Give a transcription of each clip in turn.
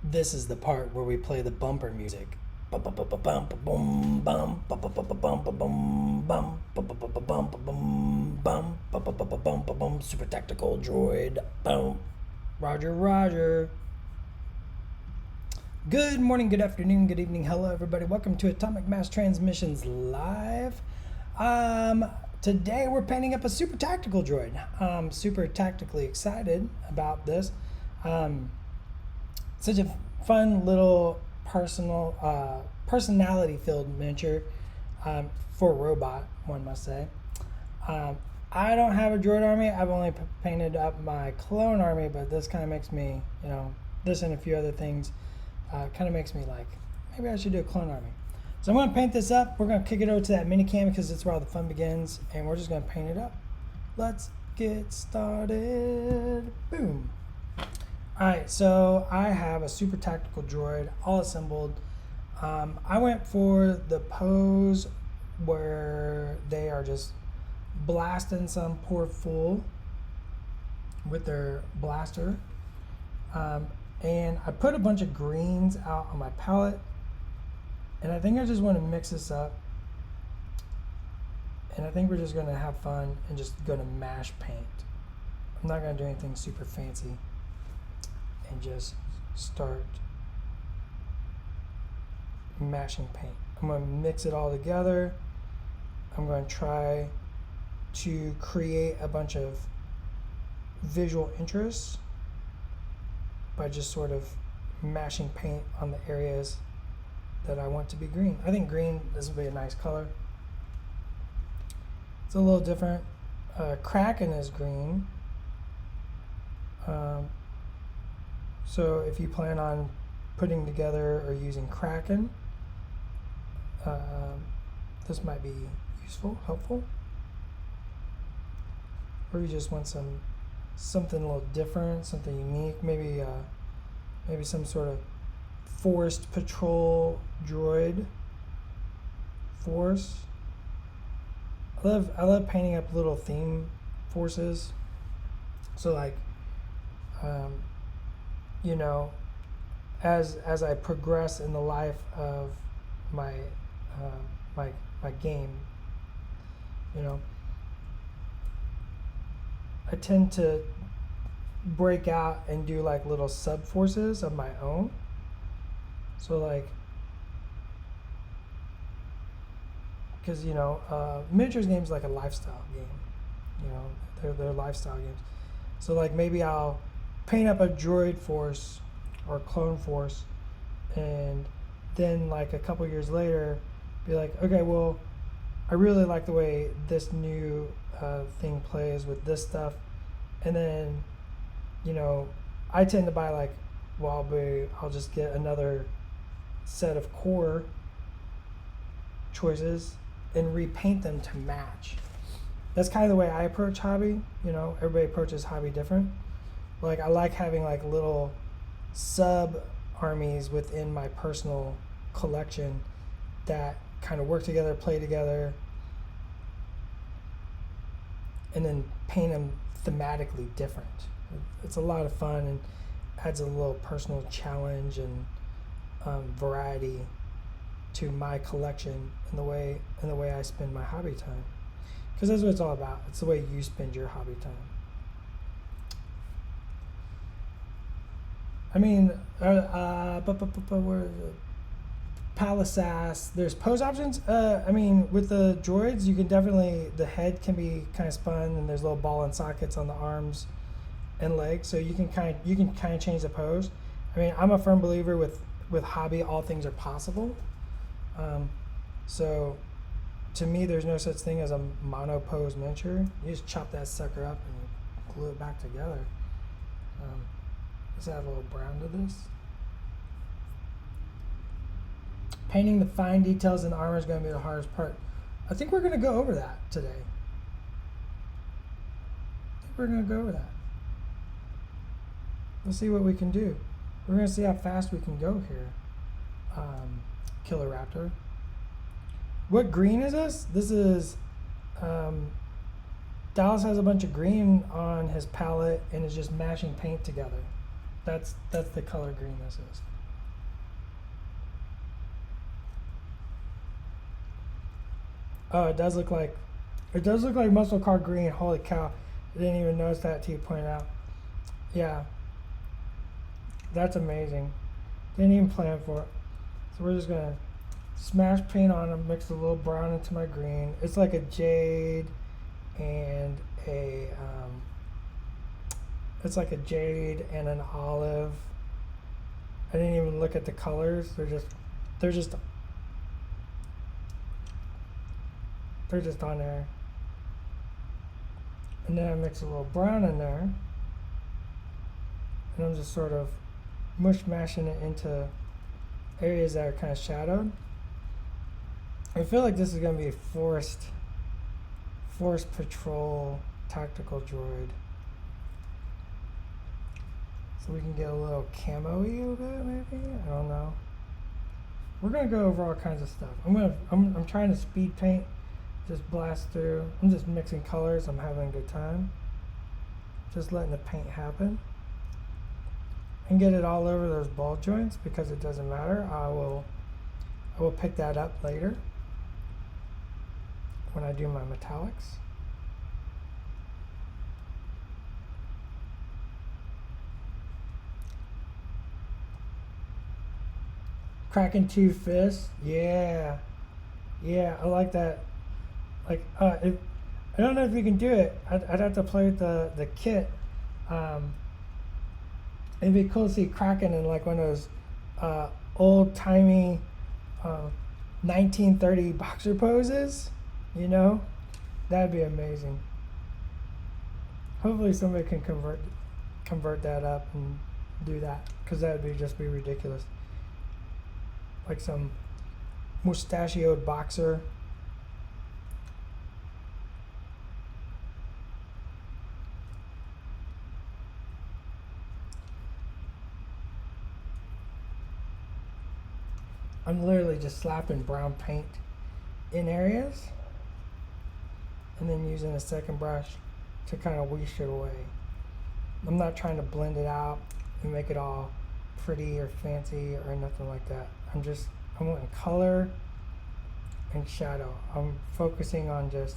This is the part where we play the bumper music. Super tactical droid. Roger, Roger. Good morning, good afternoon, good evening. Hello, everybody. Welcome to Atomic Mass Transmissions Live. Today we're painting up a super tactical droid. I'm super tactically excited about this. Such a fun little personality-filled miniature for a robot, one must say. I don't have a droid army. I've only painted up my clone army, but this kind of makes me, this and a few other things kind of makes me like, maybe I should do a clone army. So I'm going to paint this up. We're going to kick it over to that mini cam because it's where all the fun begins, and we're just going to paint it up. Let's get started. Boom. Alright, so I have a super tactical droid all assembled. I went for the pose where they are just blasting some poor fool with their blaster. And I put a bunch of greens out on my palette. And I think I just want to mix this up. And I think we're just going to have fun and just going to mash paint. I'm not going to do anything super fancy. And just start mashing paint. I'm going to mix it all together. I'm going to try to create a bunch of visual interests by just sort of mashing paint on the areas that I want to be green. I think green, this would be a nice color. It's a little different. Kraken is green. So if you plan on putting together or using Kraken, this might be useful, helpful. Or you just want something a little different, something unique, maybe some sort of forest patrol droid force. I love painting up little theme forces. So like as I progress in the life of my my game, I tend to break out and do like little sub forces of my own. So like, because miniatures games like a lifestyle game. They're lifestyle games. So like maybe I'll paint up a droid force or clone force, and then like a couple years later be like, okay, well, I really like the way this new thing plays with this stuff. And then I tend to buy like, well, I'll just get another set of core choices and repaint them to match. That's kind of the way I approach hobby. Everybody approaches hobby different. Like I like having like little sub armies within my personal collection that kind of work together, play together, and then paint them thematically different. It's a lot of fun and adds a little personal challenge and variety to my collection and the way I spend my hobby time. Because that's what it's all about. It's the way you spend your hobby time. I mean, where is it? Palisas. There's pose options. With the droids, you can definitely, the head can be kind of spun, and there's little ball and sockets on the arms and legs, so you can kind of change the pose. I mean, I'm a firm believer with hobby, all things are possible. So to me, there's no such thing as a mono pose miniature. You just chop that sucker up and glue it back together. Let's add a little brown to this. Painting the fine details in the armor is going to be the hardest part. I think we're going to go over that today. Let's see what we can do. We're going to see how fast we can go here. Killer Raptor. What green is this? This is Dallas has a bunch of green on his palette and is just mashing paint together. That's the color green this is. Oh, it does look like muscle car green. Holy cow! I didn't even notice that till you pointed out. Yeah, that's amazing. Didn't even plan for it. So we're just gonna smash paint on them, mix a little brown into my green. It's like a jade and a it's like a jade and an olive. I didn't even look at the colors. They're just on there. And then I mix a little brown in there. And I'm just sort of mush mashing it into areas that are kind of shadowed. I feel like this is going to be a forced patrol tactical droid. So we can get a little camo-y of it, maybe? I don't know. We're going to go over all kinds of stuff. I'm trying to speed paint, just blast through. I'm just mixing colors. I'm having a good time. Just letting the paint happen. And get it all over those ball joints because it doesn't matter. I will pick that up later when I do my metallics. Cracking two fists, yeah, I like that. Like, I don't know if you can do it. I'd have to play with the kit. It'd be cool to see Kraken in like one of those old timey 1930 boxer poses. You know, that'd be amazing. Hopefully somebody can convert that up and do that, because that would just be ridiculous. Like some mustachioed boxer. I'm literally just slapping brown paint in areas and then using a second brush to kind of wish it away. I'm not trying to blend it out and make it all pretty or fancy or nothing like that. I'm wanting color and shadow. I'm focusing on just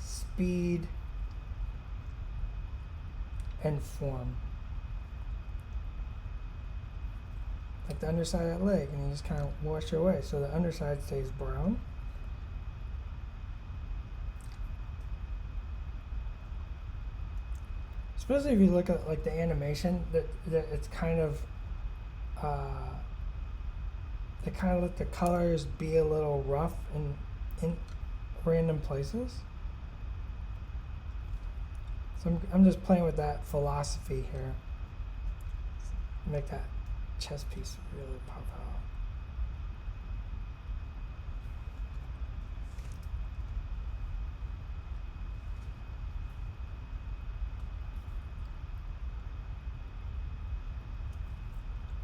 speed and form. Like the underside of that leg, and you just kind of wash it away so the underside stays brown. Especially if you look at like the animation, that it's kind of they kind of let the colors be a little rough in random places. So I'm just playing with that philosophy here. Make that chest piece really pop out.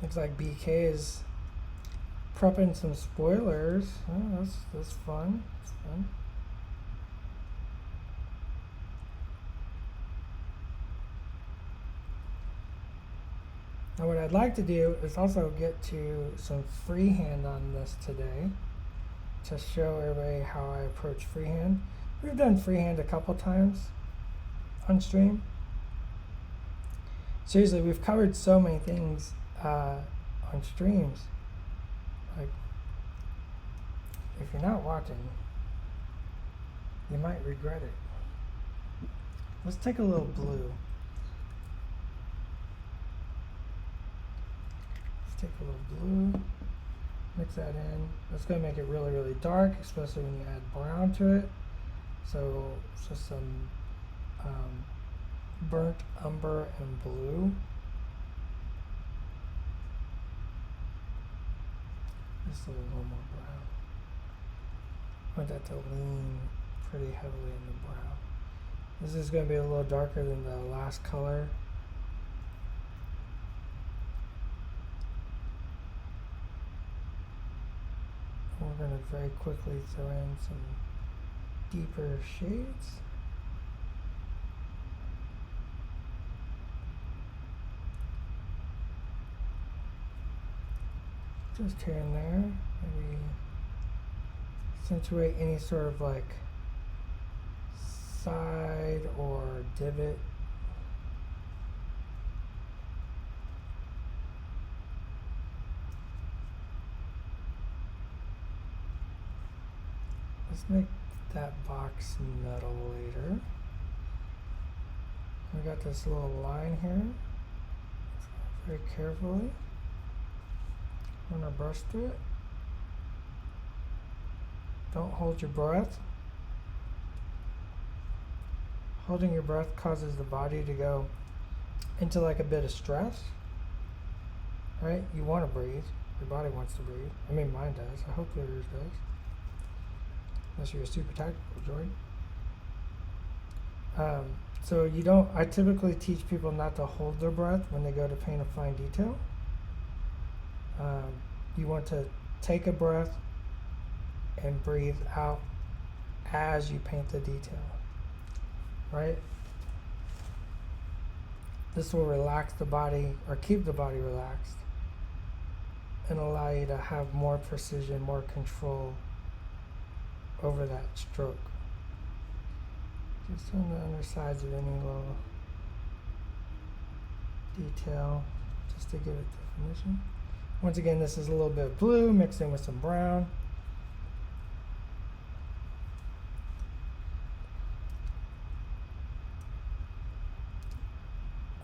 Looks like BK is prepping some spoilers. Oh, that's fun. That's fun. Now what I'd like to do is also get to some freehand on this today to show everybody how I approach freehand. We've done freehand a couple times on stream. Seriously, we've covered so many things on streams. Like, if you're not watching, you might regret it. Let's take a little blue. Take a little blue, mix that in. That's going to make it really, really dark, especially when you add brown to it. So some burnt umber and blue. Just a little more brown. I want that to lean pretty heavily in the brown. This is going to be a little darker than the last color. We're going to very quickly throw in some deeper shades. just here and there. Maybe accentuate any sort of like side or divot. Let's make that box metal later. We got this little line here. Very carefully. I'm gonna brush through it. Don't hold your breath. Holding your breath causes the body to go into like a bit of stress, right? You want to breathe. Your body wants to breathe. I mean, mine does. I hope yours does. Unless you're a super tactical droid. So you don't, I typically teach people not to hold their breath when they go to paint a fine detail. You want to take a breath and breathe out as you paint the detail, right? This will relax the body or keep the body relaxed and allow you to have more precision, more control over that stroke. Just on the undersides of any little detail, just to give it definition. Once again, this is a little bit of blue mixed in with some brown.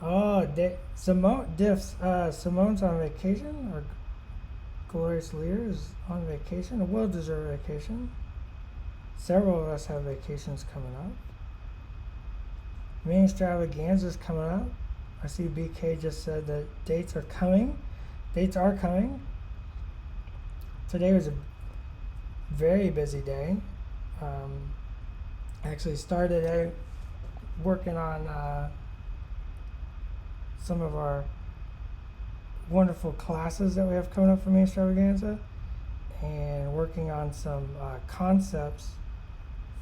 Oh, Simone's on vacation, or Glorious Leader is on vacation, a well-deserved vacation. Several of us have vacations coming up. Main extravaganza's coming up. I see BK just said that dates are coming. Dates are coming. Today was a very busy day. I actually started out working on some of our wonderful classes that we have coming up for Main Extravaganza, and working on some concepts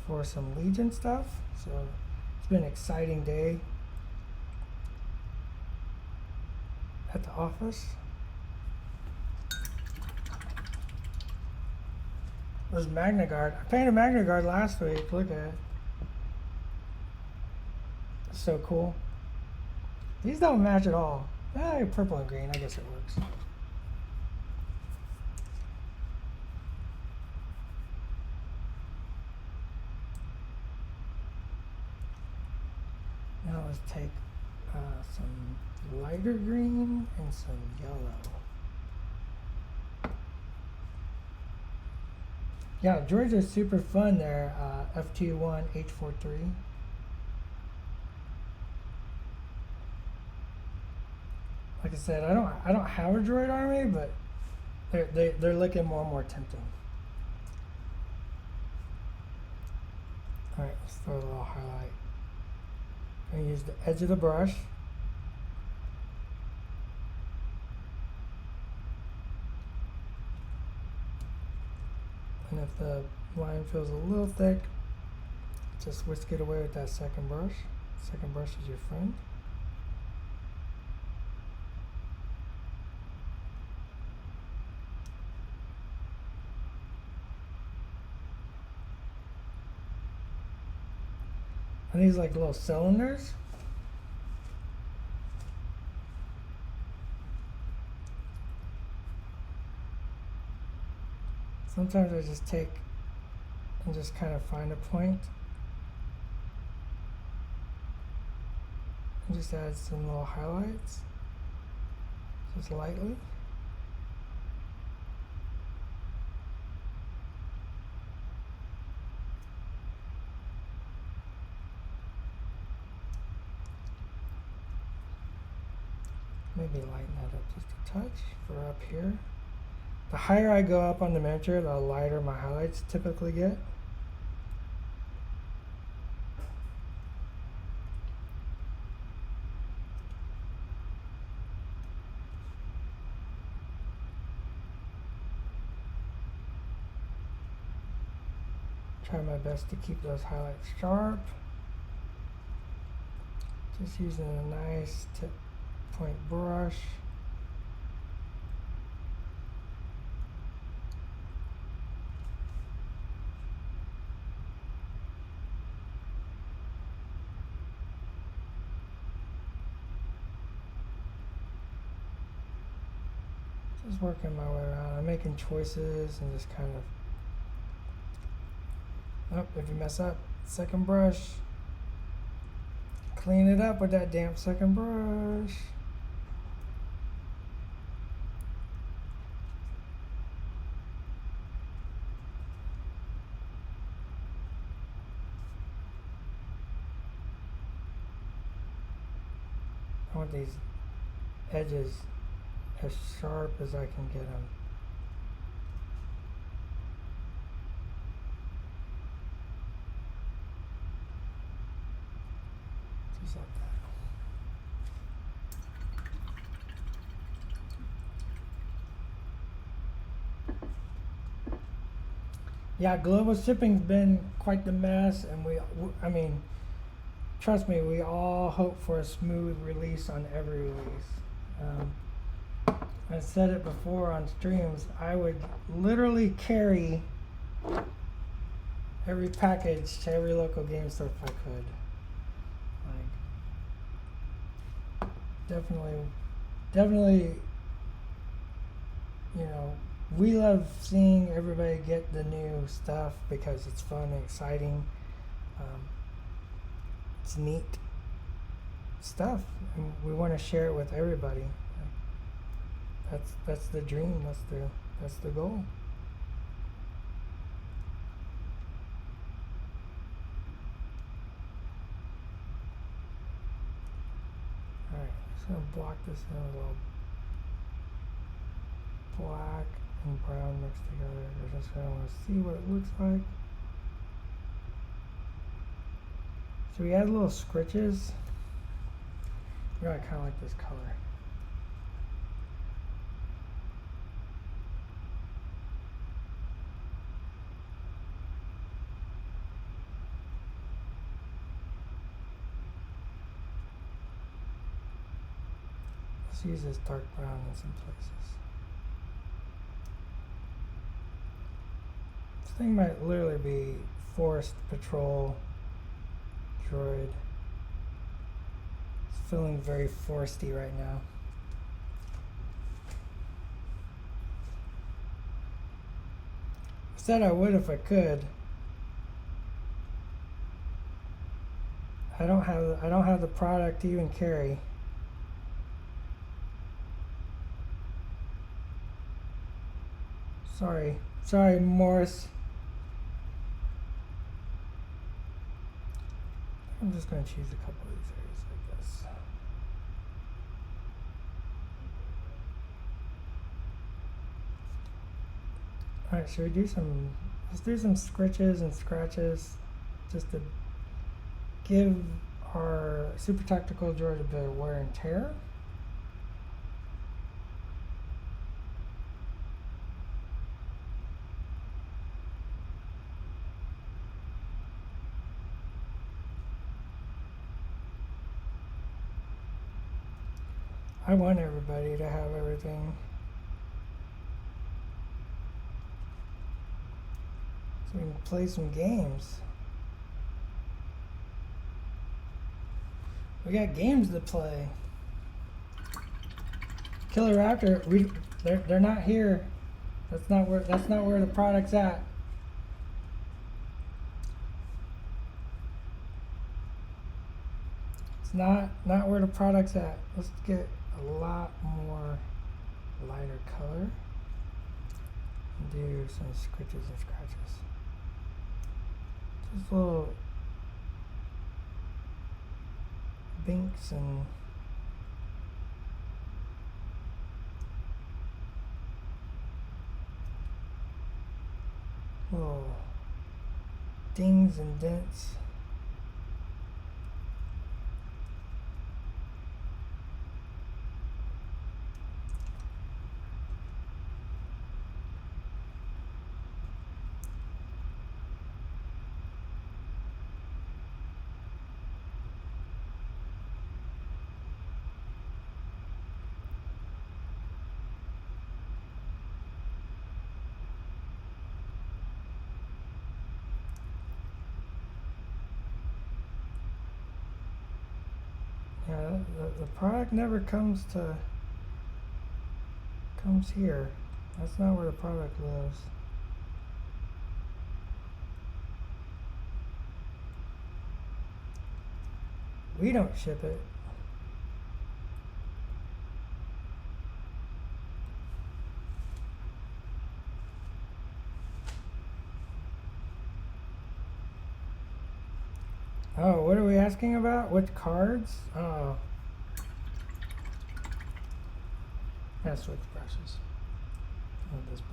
for some Legion stuff. So it's been an exciting day at the office. It was Magna Guard. I painted Magna Guard last week. Look at it. It's so cool. These don't match at all. Purple and green. I guess it works. Now let's take some lighter green and some yellow. Yeah, droids are super fun. They're FT1H43. Like I said, I don't have a droid army, but they're looking more and more tempting. All right, let's throw a little highlight. I'm gonna use the edge of the brush. And if the line feels a little thick, just whisk it away with that second brush. Second brush is your friend. And these like little cylinders. Sometimes I just take and just kind of find a point and just add some little highlights, just lightly. Maybe lighten that up just a touch for up here. The higher I go up on the miniature, the lighter my highlights typically get. Try my best to keep those highlights sharp. Just using a nice tip point brush. Just working my way around. I'm making choices and just kind of, oh, if you mess up, second brush, clean it up with that damp second brush. I want these edges as sharp as I can get them. Just like that. Yeah, global shipping's been quite the mess, and I mean, trust me, we all hope for a smooth release on every release. I said it before on streams, I would literally carry every package to every local game store if I could. Like, definitely, you know, we love seeing everybody get the new stuff because it's fun and exciting. It's neat stuff, and we want to share it with everybody. That's the dream. That's the goal. All right, just gonna block this in a little black and brown mixed together. I just kind of want to see what it looks like. So we add little scritches. I kind of like this color. Let's use this dark brown in some places. This thing might literally be Forest Patrol Droid. It's feeling very foresty right now. I said I would if I could. I don't have the product to even carry. Sorry, Morris. I'm just going to choose a couple of these areas like this. Alright, should we do let's do some scritches and scratches just to give our super tactical droid a bit of wear and tear. I want everybody to have everything. So we can play some games. We got games to play. Killer Raptor, they're not here. That's not where the product's at. It's not where the product's at. Let's get a lot more lighter color and do some scritches and scratches. Just little binks and little dings and dents. Yeah, the product never comes comes here. That's not where the product lives. We don't ship it. Oh, what are we asking about? Which cards? Oh. Yeah, switch brushes. Oh, this brush.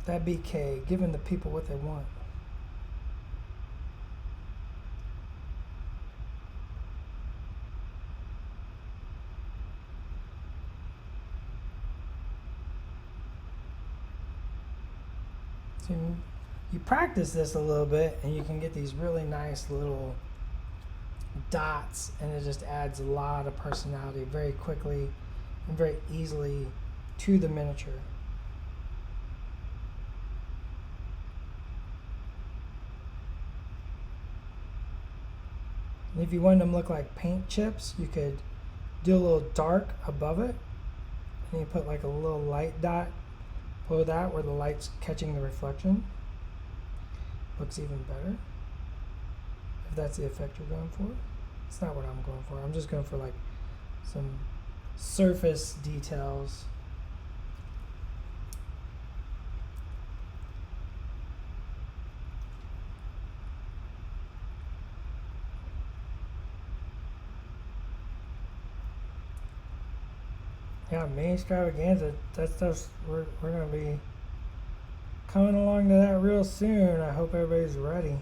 That'd be K, giving the people what they want. So you practice this a little bit and you can get these really nice little dots, and it just adds a lot of personality very quickly and very easily to the miniature. And if you want them to look like paint chips, you could do a little dark above it, and you put like a little light dot below that where the light's catching the reflection. Looks even better, if that's the effect you're going for. It's not what I'm going for. I'm just going for like some surface details. Yeah, May Extravaganza, that's just, we're going to be coming along to that real soon. I hope everybody's ready.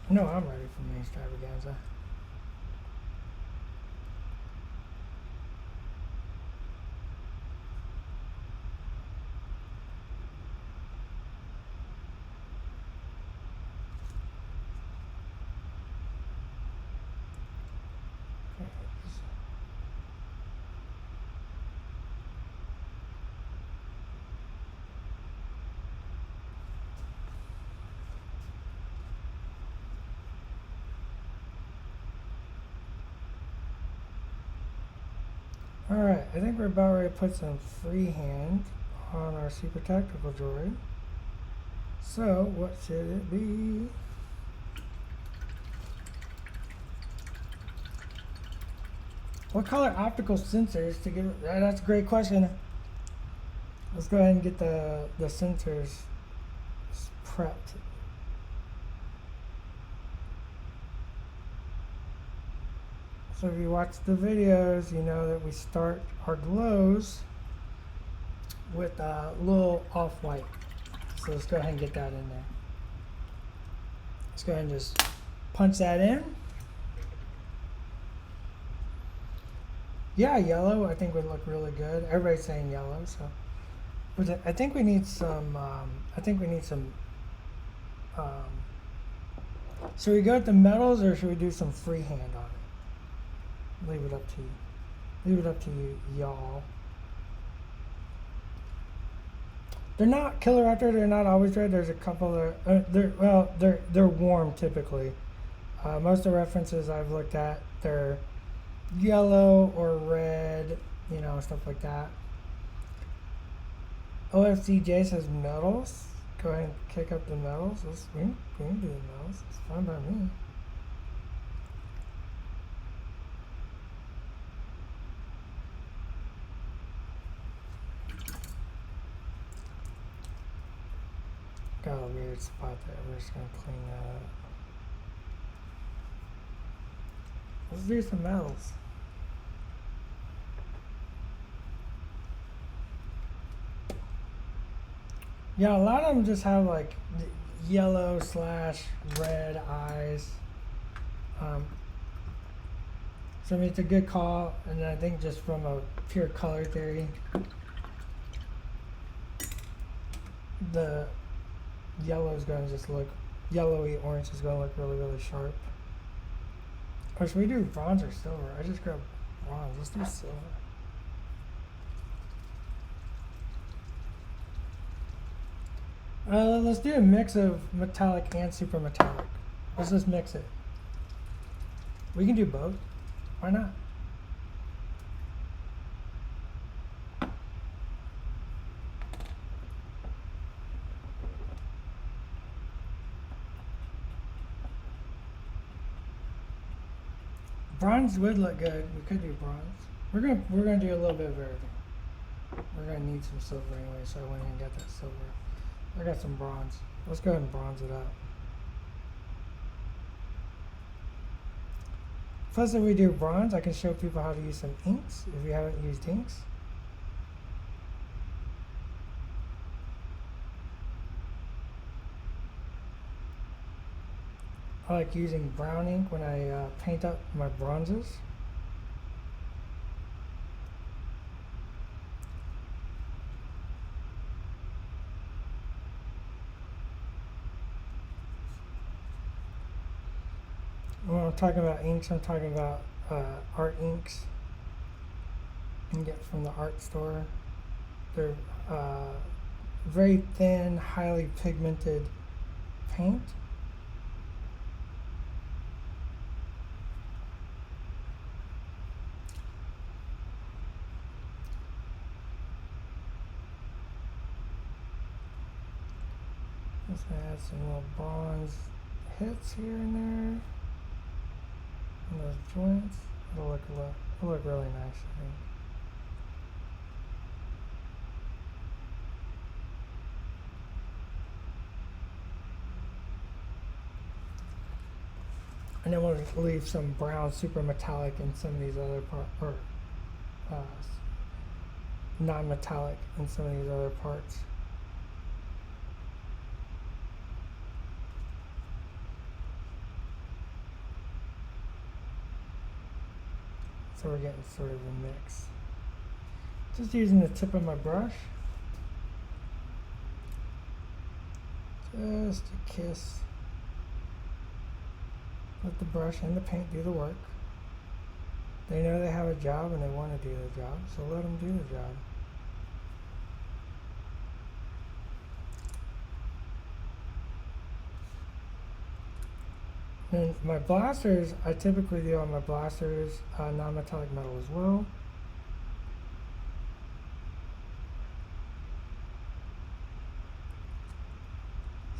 No, I'm ready for May Extravaganza. Alright, I think we're about ready to put some freehand on our super tactical droid. So, what should it be? What color optical sensors to get? That's a great question. Let's go ahead and get the sensors prepped. So if you watch the videos, you know that we start our glows with a little off-white. So let's go ahead and get that in there. Let's go ahead and just punch that in. Yeah, yellow I think would look really good. Everybody's saying yellow, so I think we need some. Should we go with the metals or should we do some freehand on it? Leave it up to you. Leave it up to you, y'all. They're not killer after. They're not always red. There's a couple of they're warm typically. Most of the references I've looked at, they're yellow or red, you know, stuff like that. OFCJ says metals. Go ahead and kick up the metals. We can do the metals. It's fine by me. Got a weird spot there. We're just gonna clean that up. Let's do some metals. Yeah, a lot of them just have like yellow / red eyes. So I mean, it's a good call, and I think just from a pure color theory, the yellow is going to just look, yellowy orange is going to look really, really sharp. Or should we do bronze or silver? I just grabbed bronze. Let's do silver. Let's do a mix of metallic and super metallic. Let's just mix it. We can do both. Why not? Bronze would look good. We could do bronze. We're gonna do a little bit of everything. We're gonna need some silver anyway, so I went and got that silver. I got some bronze. Let's go ahead and bronze it up. Plus, if we do bronze, I can show people how to use some inks if you haven't used inks. I like using brown ink when I paint up my bronzes. When I'm talking about inks, I'm talking about art inks you can get from the art store. They're very thin, highly pigmented paint. Let's add some little bronze hits here and there. And those joints. It'll look really nice, I think. And then we'll leave some brown super metallic in some of these other parts, or non-metallic in some of these other parts. So we're getting sort of a mix. Just using the tip of my brush. Just a kiss. Let the brush and the paint do the work. They know they have a job and they want to do the job, so let them do the job. And my blasters, I typically do on my blasters non-metallic metal as well.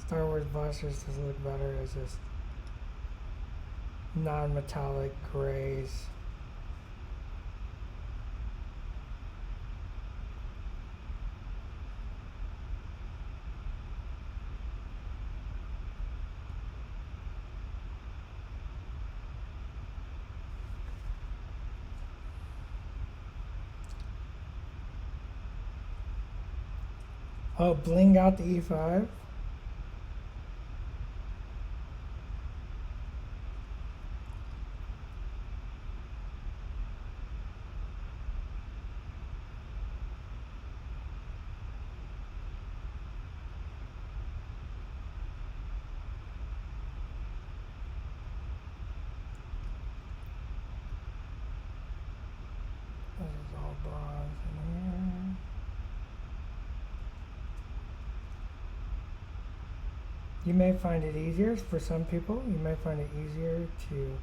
Star Wars blasters does look better as just non-metallic grays. I'll bling out the E5. This is all bronze in here. You may find it easier, for some people, you may find it easier to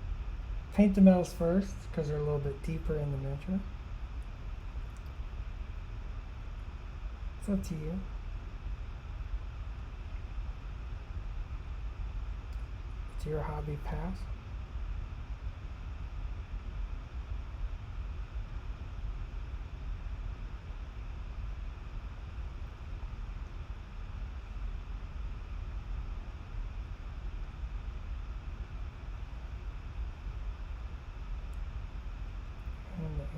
paint the metals first because they're a little bit deeper in the miniature. It's up to you. It's your hobby path.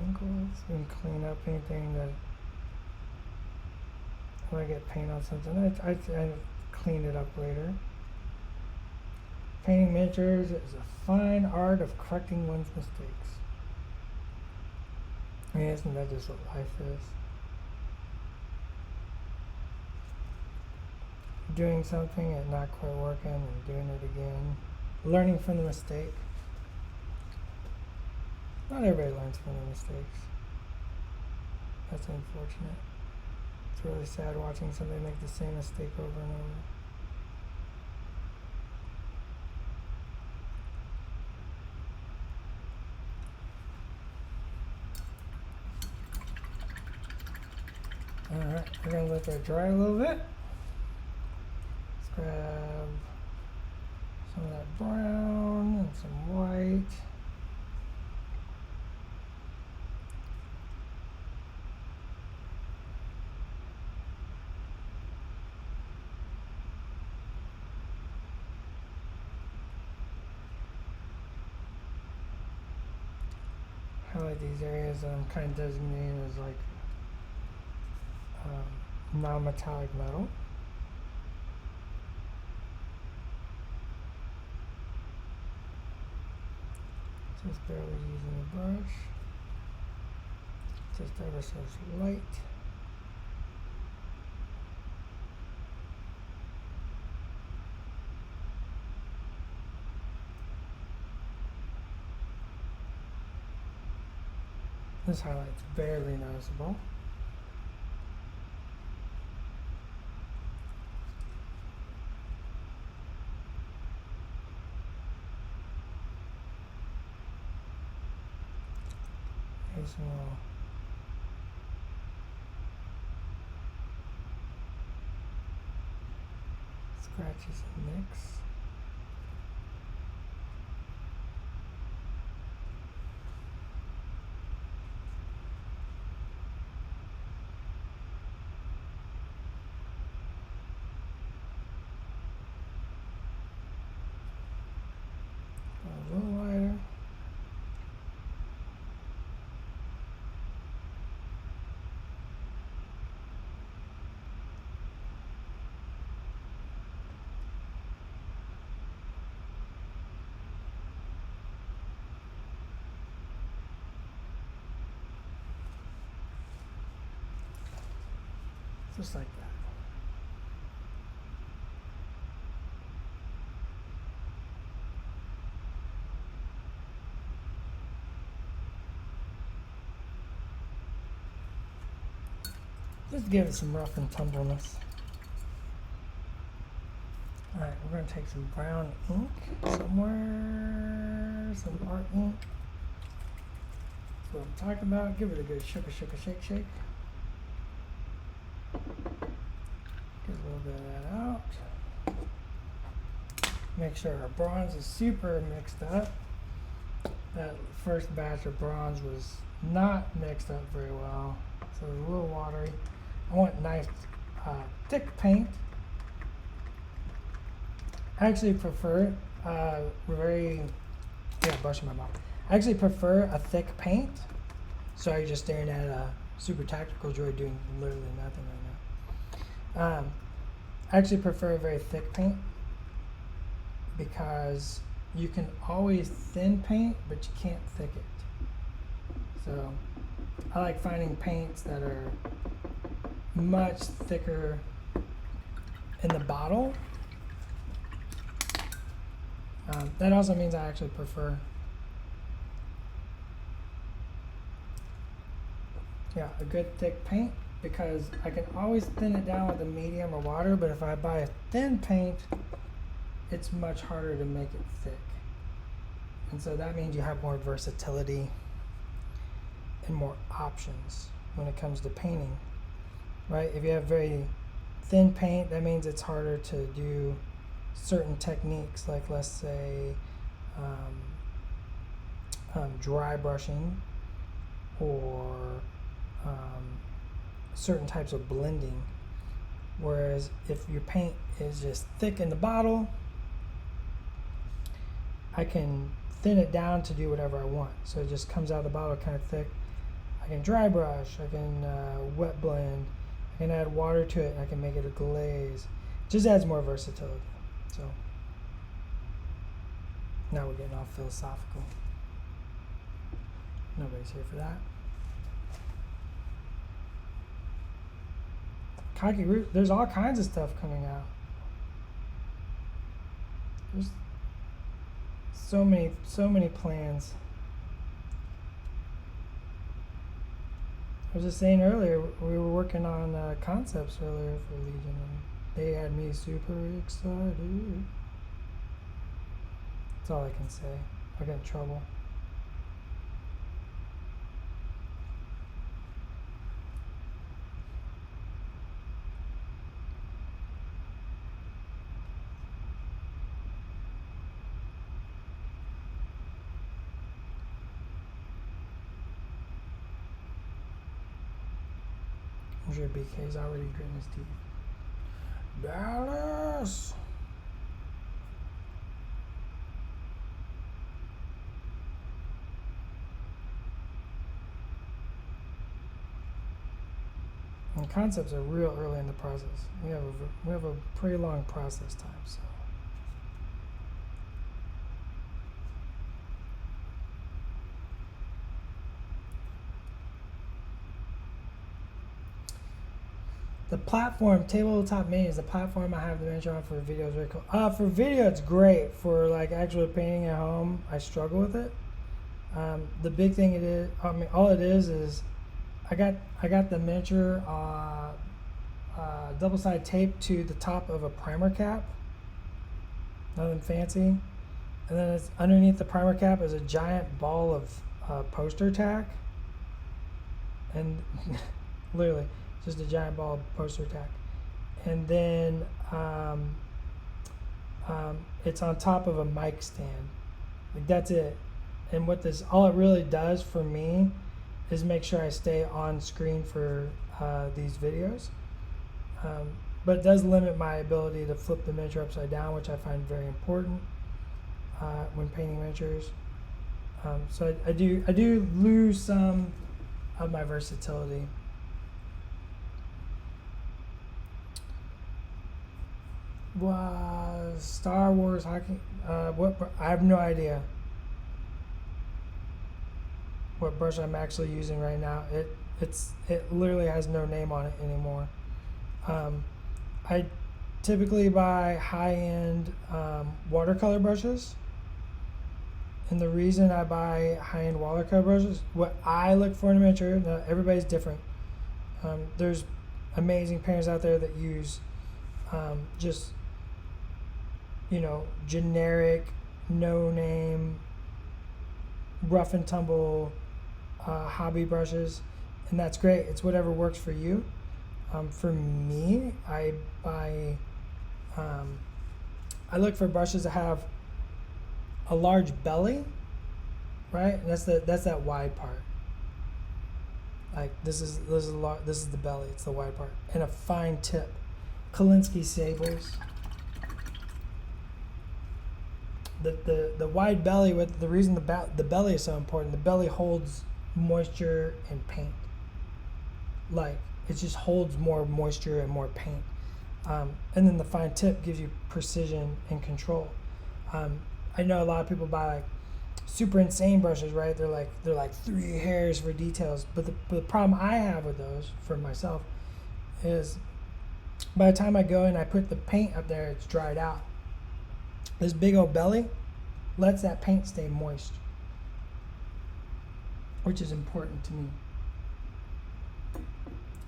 Ankles and clean up anything that when I get paint on something, I clean it up later. Painting miniatures is a fine art of correcting one's mistakes. I mean, isn't that just what life is? doing something and not quite working and doing it again. Learning from the mistake. Not everybody learns from their mistakes. That's unfortunate. It's really sad watching somebody make the same mistake over and over. Alright, we're going to let that dry a little bit. Let's grab some of that brown and some white. Highlight these areas that I'm kind of designating as like non-metallic metal. Just barely using the brush. Just ever so light. This highlight's barely noticeable. Here's some little scratches and nicks. A little lighter. Just like that. Just give it some rough and tumbleness. Alright, we're going to take some brown ink somewhere, some art ink. That's what I'm talking about. Give it a good shake. Get a little bit of that out. Make sure our bronze is super mixed up. That first batch of bronze was not mixed up very well, so it was a little watery. I want nice thick paint. I actually prefer brushing my mouth. I actually prefer a thick paint. Sorry, just staring at a super tactical droid doing literally nothing right now. I actually prefer a very thick paint because you can always thin paint, but you can't thick it. So I like finding paints that are much thicker in the bottle. That also means I actually prefer a good thick paint, because I can always thin it down with a medium or water, but if I buy a thin paint, it's much harder to make it thick. And so that means you have more versatility and more options when it comes to painting, right? If you have very thin paint, that means it's harder to do certain techniques, like let's say dry brushing or certain types of blending. Whereas if your paint is just thick in the bottle, I can thin it down to do whatever I want. So it just comes out of the bottle kind of thick. I can dry brush, I can wet blend, I can add water to it, and I can make it a glaze. It just adds more versatility. So now we're getting all philosophical. Nobody's here for that. Khaki root, there's all kinds of stuff coming out. There's so many plans. I was just saying earlier, we were working on concepts earlier for Legion, and they had me super excited. That's all I can say. I got in trouble. I'm sure BK's already gritting his teeth. Dallas! And concepts are real early in the process. We have a pretty long process time, so. The platform, tabletop mini, is the platform I have the miniature on for video. Is very cool. For video, it's great. For like actual painting at home, I struggle with it. The big thing it is, I mean, all it is I got the miniature double-sided tape to the top of a primer cap. Nothing fancy. And then it's underneath the primer cap is a giant ball of poster tack. And literally, just a giant ball of poster tack. And then it's on top of a mic stand. Like, that's it. And what this, all it really does for me is make sure I stay on screen for these videos. But it does limit my ability to flip the miniature upside down, which I find very important when painting miniatures. So I do lose some of my versatility. Star Wars hockey. What? I have no idea what brush I'm actually using right now. It literally has no name on it anymore. I typically buy high-end watercolor brushes, and the reason I buy high-end watercolor brushes, what I look for in a miniature, now everybody's different. There's amazing painters out there that use just, you know, generic, no-name, rough and tumble hobby brushes, and that's great. It's whatever works for you. For me, I buy, I look for brushes that have a large belly, right? And that's that wide part. Like this is the belly. It's the wide part, and a fine tip. Kolinsky sables. The wide belly, with the reason the belly is so important. The belly holds moisture and paint. Like, it just holds more moisture and more paint. And then the fine tip gives you precision and control. I know a lot of people buy like super insane brushes, right? They're like 3 hairs for details. But the problem I have with those for myself is by the time I go and I put the paint up there, it's dried out. This big old belly lets that paint stay moist, which is important to me.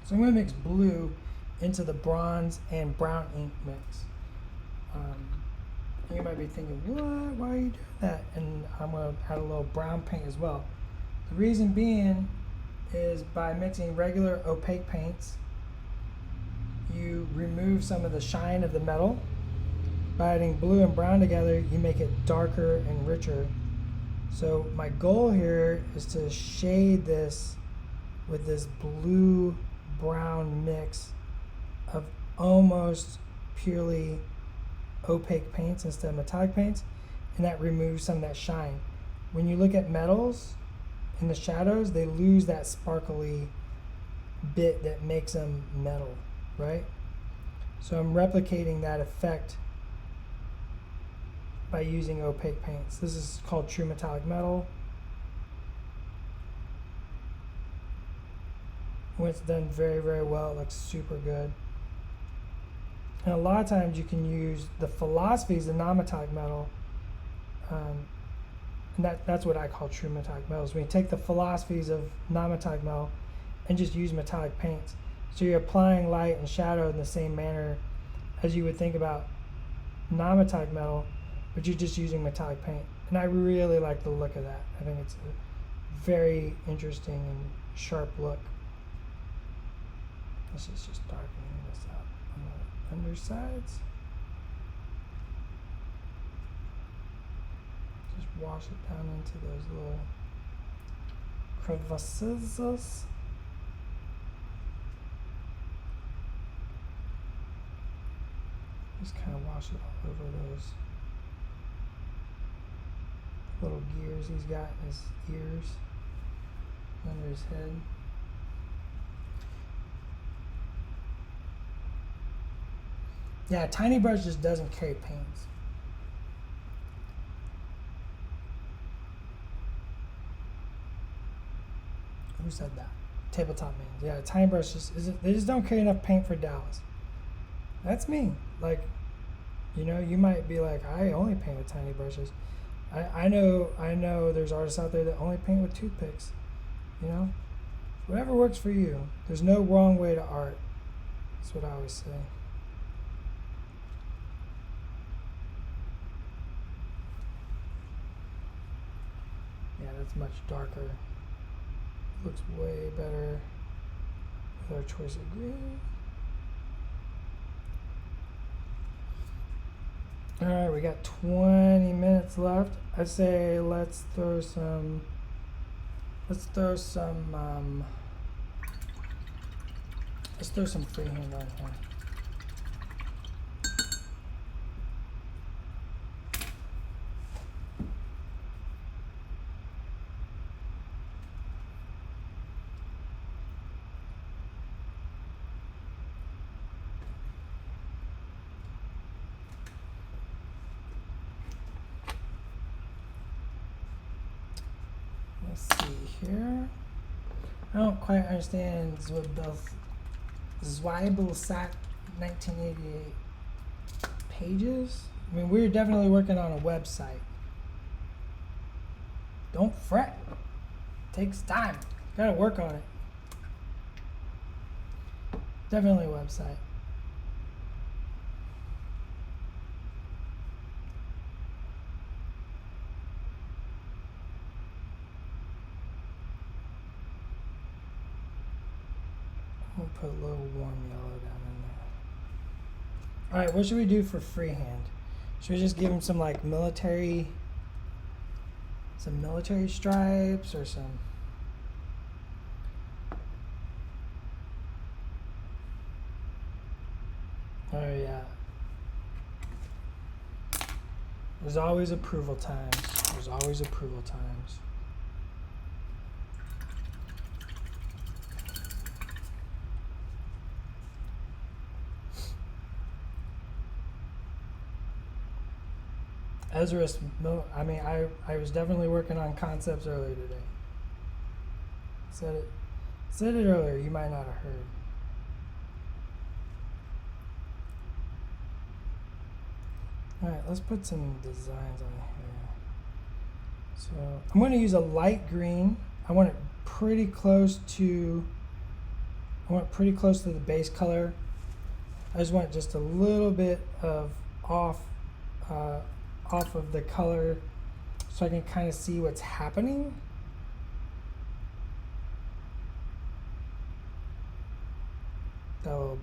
So I'm going to mix blue into the bronze and brown ink mix. You might be thinking, what? Why are you doing that? And I'm going to add a little brown paint as well. The reason being is by mixing regular opaque paints, you remove some of the shine of the metal. By adding blue and brown together, you make it darker and richer. So my goal here is to shade this with this blue-brown mix of almost purely opaque paints instead of metallic paints, and that removes some of that shine. When you look at metals in the shadows, they lose that sparkly bit that makes them metal, right? So I'm replicating that effect by using opaque paints. This is called true metallic metal. When it's done very, very well, it looks super good. And a lot of times you can use the philosophies of non-metallic metal, and that's what I call true metallic metals. When you take the philosophies of non-metallic metal and just use metallic paints. So you're applying light and shadow in the same manner as you would think about non-metallic metal, but you're just using metallic paint. And I really like the look of that. I think it's a very interesting and sharp look. This is just darkening this up on the undersides. Just wash it down into those little crevices. Just kind of wash it all over those little gears he's got in his ears, under his head. Yeah, tiny brush just doesn't carry paints. Who said that? Tabletop man. Yeah, tiny brush they just don't carry enough paint for Dallas. That's me. Like, you know, you might be like, I only paint with tiny brushes. I know there's artists out there that only paint with toothpicks. You know, whatever works for you. There's no wrong way to art. That's what I always say. Yeah, that's much darker. Looks way better with our choice of green. All right, we got 20 minutes left. I say let's throw some freehand on here. Let's see here. I don't quite understand Zweibelsat 1988 pages. I mean, we're definitely working on a website. Don't fret. Takes time. Gotta work on it. Definitely a website. We'll put a little warm yellow down in there. Alright, what should we do for freehand? Should we just give him some like military stripes or some? Oh yeah. There's always approval times. There's always approval times. Ezra's, I mean, I was definitely working on concepts earlier today. Said it earlier, you might not have heard. Alright, let's put some designs on here. So, I'm going to use a light green. I want it pretty close to the base color. I just want just a little bit of off of the color so I can kind of see what's happening. That little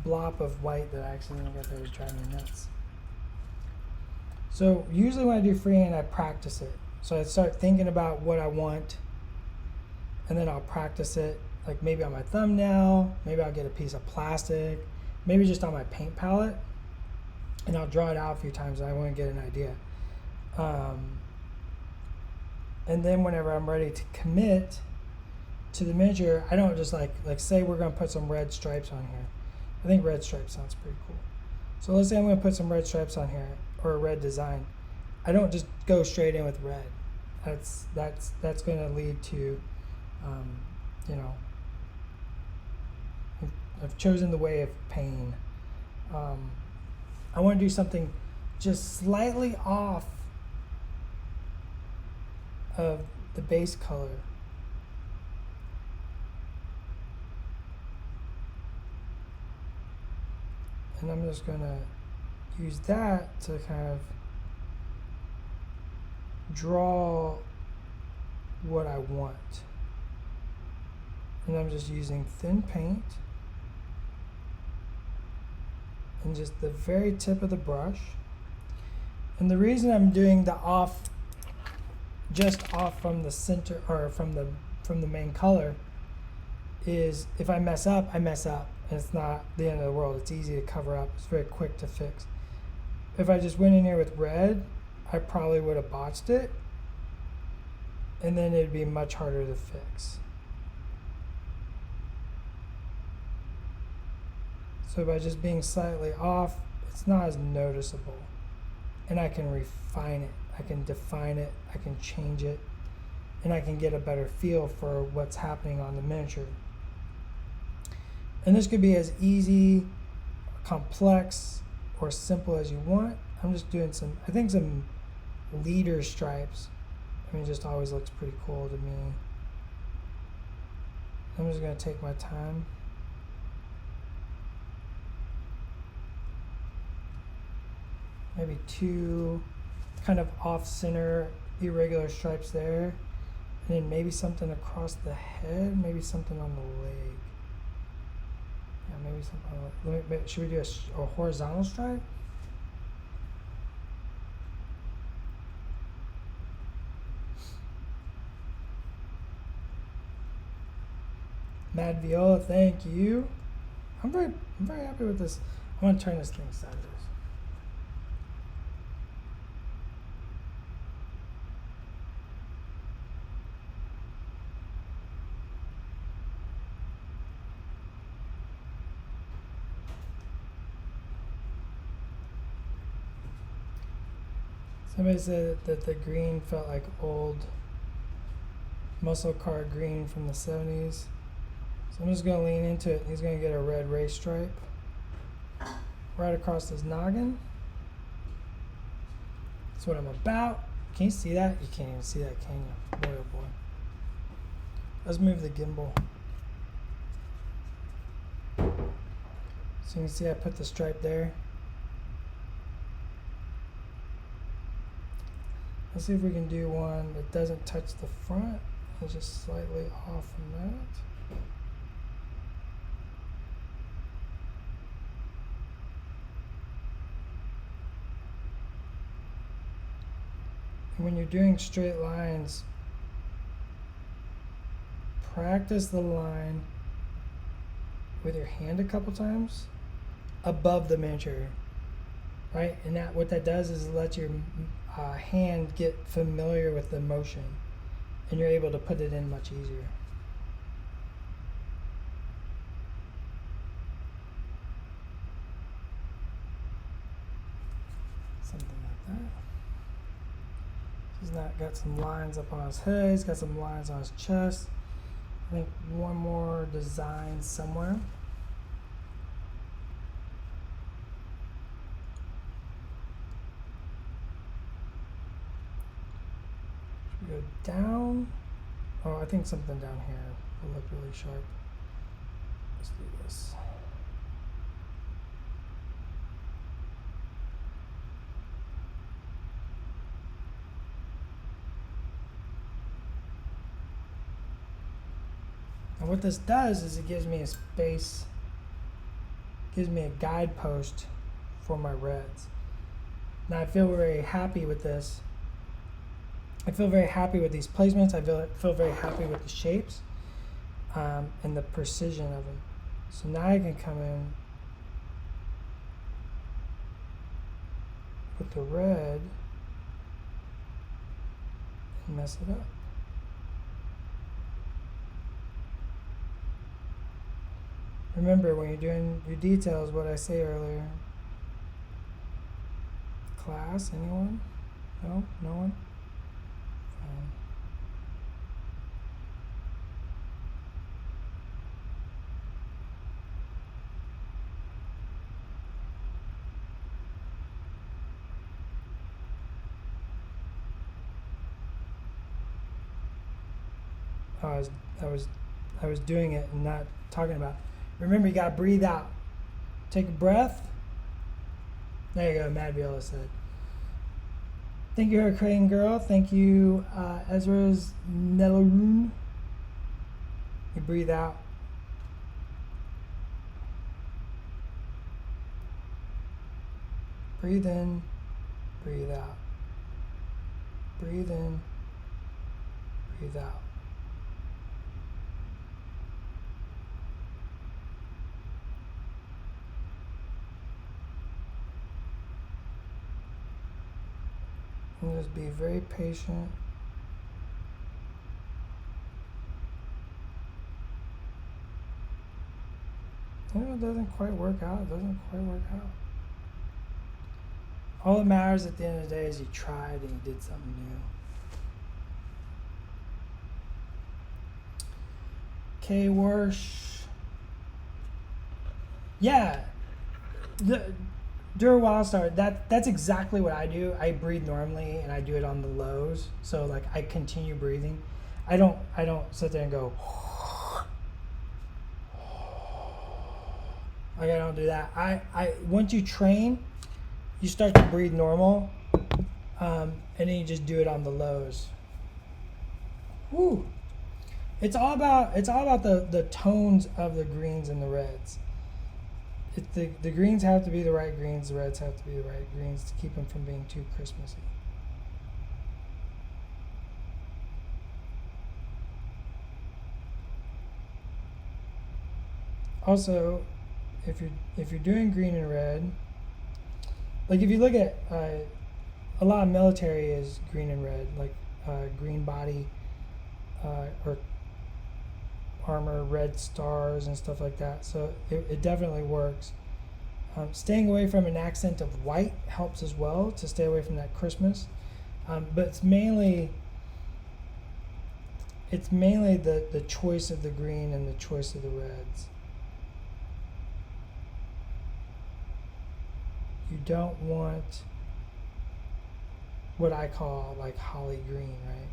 blop of white that I accidentally got there was driving me nuts. So usually when I do freehand, I practice it. So I start thinking about what I want, and then I'll practice it, like maybe on my thumbnail, maybe I'll get a piece of plastic, maybe just on my paint palette, and I'll draw it out a few times and I want to get an idea. And then whenever I'm ready to commit to the miniature, I don't just like say we're going to put some red stripes on here. I think red stripes sounds pretty cool. So let's say I'm going to put some red stripes on here, or a red design. I don't just go straight in with red. That's going to lead to, I've chosen the way of pain. I want to do something just slightly off of the base color. And I'm just going to use that to kind of draw what I want. And I'm just using thin paint and just the very tip of the brush. And the reason I'm doing the off, just off from the center or from the main color, is if I mess up, I mess up. And it's not the end of the world. It's easy to cover up. It's very quick to fix. If I just went in here with red, I probably would have botched it. And then it'd be much harder to fix. So by just being slightly off, it's not as noticeable. And I can refine it. I can define it. I can change it. And I can get a better feel for what's happening on the miniature. And this could be as easy, complex, or simple as you want. I'm just doing some leader stripes. I mean, it just always looks pretty cool to me. I'm just going to take my time. Maybe 2 kind of off-center irregular stripes there. And then maybe something across the head, maybe something on the leg. Yeah, maybe something. Should we do a horizontal stripe? Mad Viola, thank you. I'm very happy with this. I want to turn this thing sideways. Somebody said that the green felt like old muscle car green from the 70s. So I'm just going to lean into it. He's going to get a red race stripe right across his noggin. That's what I'm about. Can you see that? You can't even see that, can you? Boy, oh boy. Let's move the gimbal. So you can see I put the stripe there. Let's see if we can do one that doesn't touch the front. It's just slightly off from that. And when you're doing straight lines, practice the line with your hand a couple times above the miniature, right? And that what that does is let your hand get familiar with the motion, and you're able to put it in much easier. Something like that. He's got some lines up on his head. He's got some lines on his chest. I think one more design somewhere. Go down. Oh, I think something down here will look really sharp. Let's do this. And what this does is it gives me a space, gives me a guidepost for my reds. Now I feel very happy with this. I feel very happy with these placements. I feel very happy with the shapes and the precision of them. So now I can come in with the red and mess it up. Remember, when you're doing your details, what I say earlier. Class, anyone? No? No one? how I was doing it and not talking about. Remember, you gotta breathe out. Take a breath. There you go, Mad Viola said. Thank you, Hurricane Girl. Thank you, Ezra's Nelaroon. You breathe out. Breathe in, breathe out. Breathe in, breathe out. And just be very patient. You know, it doesn't quite work out. It doesn't quite work out. All that matters at the end of the day is you tried and you did something new. K Warsh. Yeah. During Wildstar, that's exactly what I do. I breathe normally and I do it on the lows. So like I continue breathing. I don't sit there and go like I don't do that. I once you train, you start to breathe normal, and then you just do it on the lows. Woo! It's all about the tones of the greens and the reds. The greens have to be the right greens, the reds have to be the right greens to keep them from being too Christmassy. Also, if you're doing green and red, like if you look at a lot of military is green and red, like green body or armor, red stars and stuff like that. So it definitely works. Staying away from an accent of white helps as well to stay away from that Christmas. But it's mainly the choice of the green and the choice of the reds. You don't want what I call like holly green, right?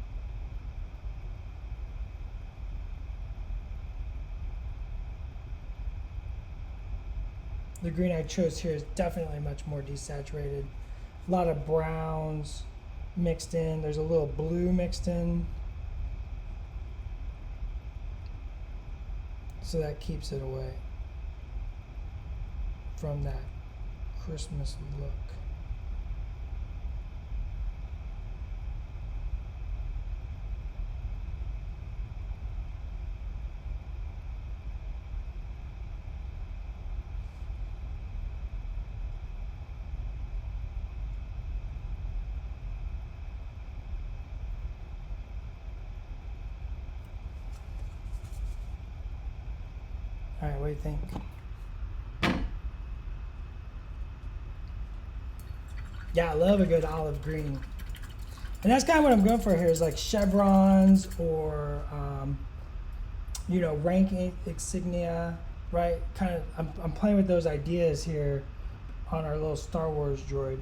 The green I chose here is definitely much more desaturated. A lot of browns mixed in. There's a little blue mixed in. So that keeps it away from that Christmas look. All right, what do you think? Yeah, I love a good olive green. And that's kind of what I'm going for here is like chevrons or, rank insignia, right? Kind of, I'm playing with those ideas here on our little Star Wars droid.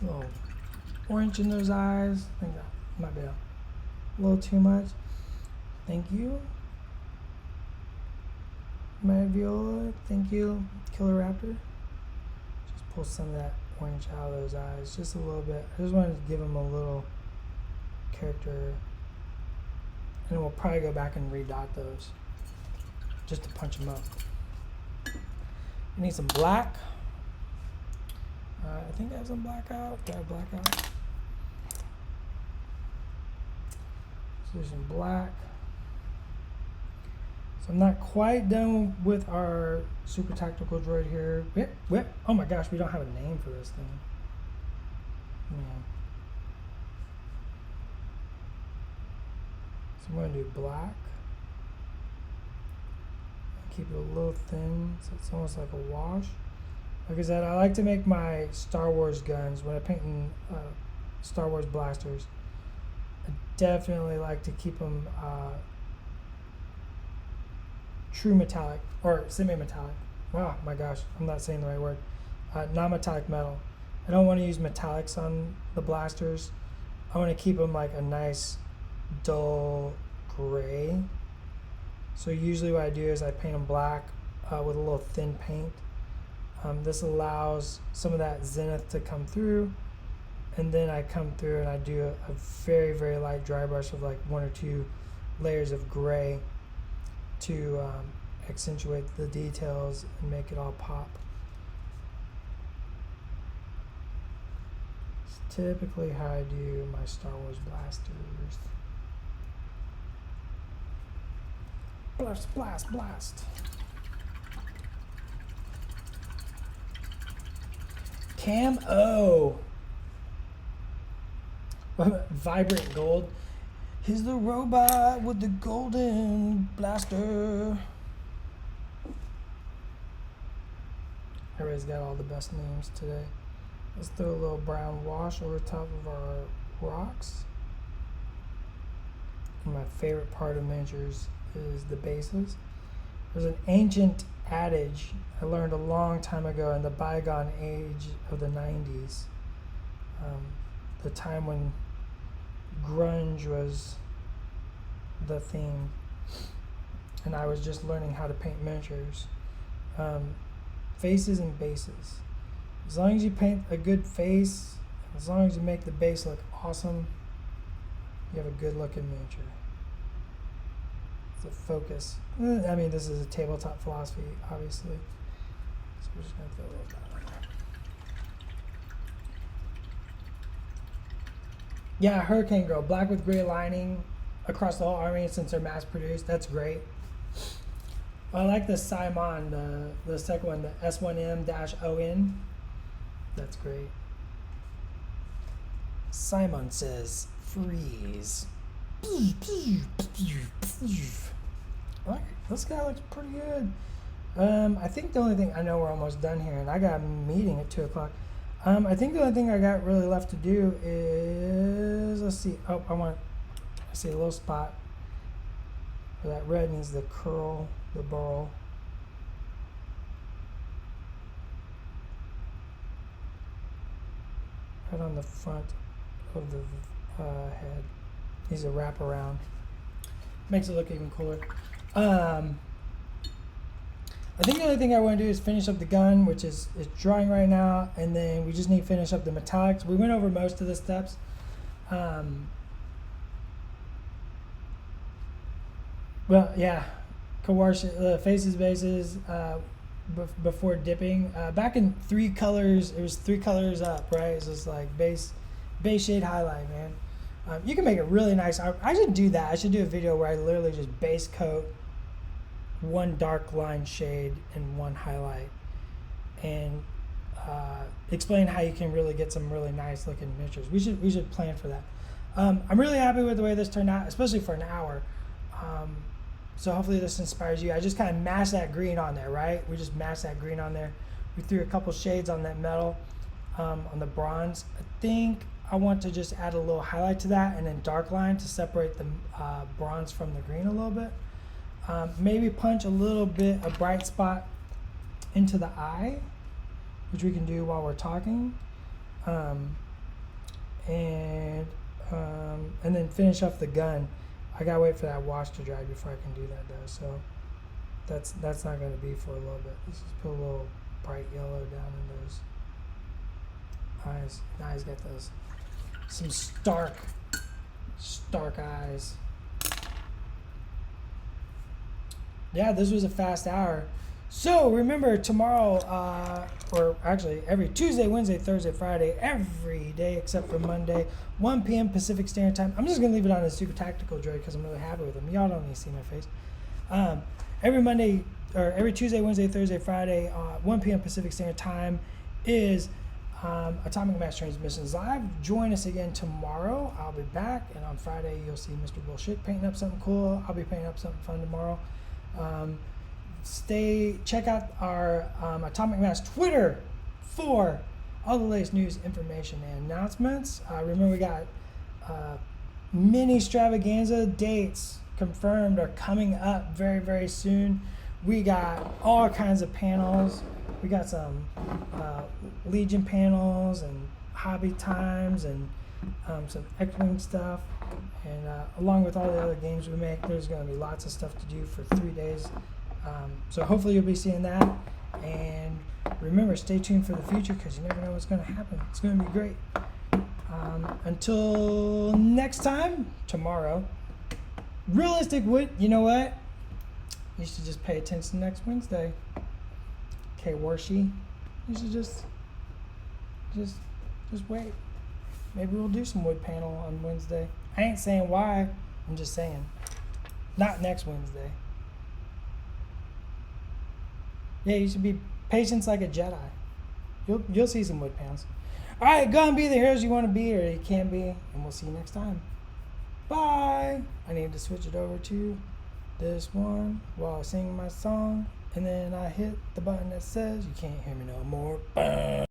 Little orange in those eyes. I think that might be a little too much. Thank you. Mad Viola. Thank you. Killer Raptor. Just pull some of that orange out of those eyes. Just a little bit. I just wanted to give them a little character. And then we'll probably go back and redot those. Just to punch them up. We need some black. I think I have some black out. Do I have black out? So there's some black. So I'm not quite done with our super tactical droid here. Whip. Oh my gosh, we don't have a name for this thing. Yeah. So I'm going to do black. Keep it a little thin, so it's almost like a wash. Like I said, I like to make my Star Wars guns, when I'm painting Star Wars blasters, I definitely like to keep them true metallic, or semi-metallic. Oh my gosh, I'm not saying the right word. Non-metallic metal. I don't want to use metallics on the blasters. I want to keep them like a nice dull gray. So usually what I do is I paint them black with a little thin paint. This allows some of that zenith to come through, and then I come through and I do a very, very light dry brush of like 1 or 2 layers of gray to accentuate the details and make it all pop. It's typically how I do my Star Wars blasters. Blast, blast, blast. Cam O. Vibrant gold. He's the robot with the golden blaster. Everybody's got all the best names today. Let's throw a little brown wash over top of our rocks. And my favorite part of miniatures is the bases. There's an ancient adage I learned a long time ago in the bygone age of the 90s. The time when grunge was the theme and I was just learning how to paint miniatures. Faces and bases. As long as you paint a good face, as long as you make the base look awesome, you have a good looking miniature. It's a focus. I mean, this is a tabletop philosophy, obviously. So we're just going to throw a little dot on there. Yeah, Hurricane Girl, black with gray lining across the whole army since they're mass produced. That's great. I like the Simon, the second one, the S1M-ON. That's great. Simon says, freeze. Alright, this guy looks pretty good. I think the only thing, I know we're almost done here, and I got a meeting at 2 o'clock. I think the only thing I got really left to do is, let's see, I see a little spot where that red needs to curl the burl. Right on the front of the head. Needs a wrap around. Makes it look even cooler. I think the only thing I want to do is finish up the gun, which is drying right now, and then we just need to finish up the metallics. We went over most of the steps. Well, yeah, faces, bases, before dipping. Back in 3 colors, it was 3 colors up, right? It's just like base shade, highlight, man. You can make it really nice. I should do that. I should do a video where I literally just base coat 1 dark line shade and 1 highlight, and explain how you can really get some really nice looking miniatures. We should plan for that. I'm really happy with the way this turned out, especially for an hour. So hopefully this inspires you. I just kind of mashed that green on there, right? We just mashed that green on there. We threw a couple shades on that metal, on the bronze. I think I want to just add a little highlight to that, and then dark line to separate the bronze from the green a little bit. Maybe punch a little bit of bright spot into the eye, which we can do while we're talking, and then finish off the gun. I gotta wait for that wash to dry before I can do that though, so that's not gonna be for a little bit. Let's just put a little bright yellow down in those eyes. Now he's got those some stark eyes. Yeah, this was a fast hour. So remember, tomorrow, or actually every Tuesday, Wednesday, Thursday, Friday, every day except for Monday, 1 p.m. Pacific Standard Time. I'm just going to leave it on a super tactical droid because I'm really happy with them. Y'all don't need to see my face. Every Tuesday, Wednesday, Thursday, Friday, 1 p.m. Pacific Standard Time is Atomic Mass Transmissions Live. Join us again tomorrow. I'll be back, and on Friday you'll see Mr. Bullshit painting up something cool. I'll be painting up something fun tomorrow. Check out our Atomic Mass Twitter for all the latest news, information, and announcements. Remember, we got mini extravaganza dates confirmed are coming up very, very soon. We got all kinds of panels. We got some Legion panels and hobby times and some X-Wing stuff. And along with all the other games we make, there's going to be lots of stuff to do for 3 days. So hopefully you'll be seeing that. And remember, stay tuned for the future because you never know what's going to happen. It's going to be great. Until next time, tomorrow. Realistic wood, you know what? You should just pay attention next Wednesday. Okay, Warshi. You should just wait. Maybe we'll do some wood panel on Wednesday. I ain't saying why. I'm just saying. Not next Wednesday. Yeah, you should be patient like a Jedi. You'll see some wood panels. All right, go and be the heroes you want to be or you can be, and we'll see you next time. Bye. I need to switch it over to this one while I sing my song, and then I hit the button that says you can't hear me no more. Bye.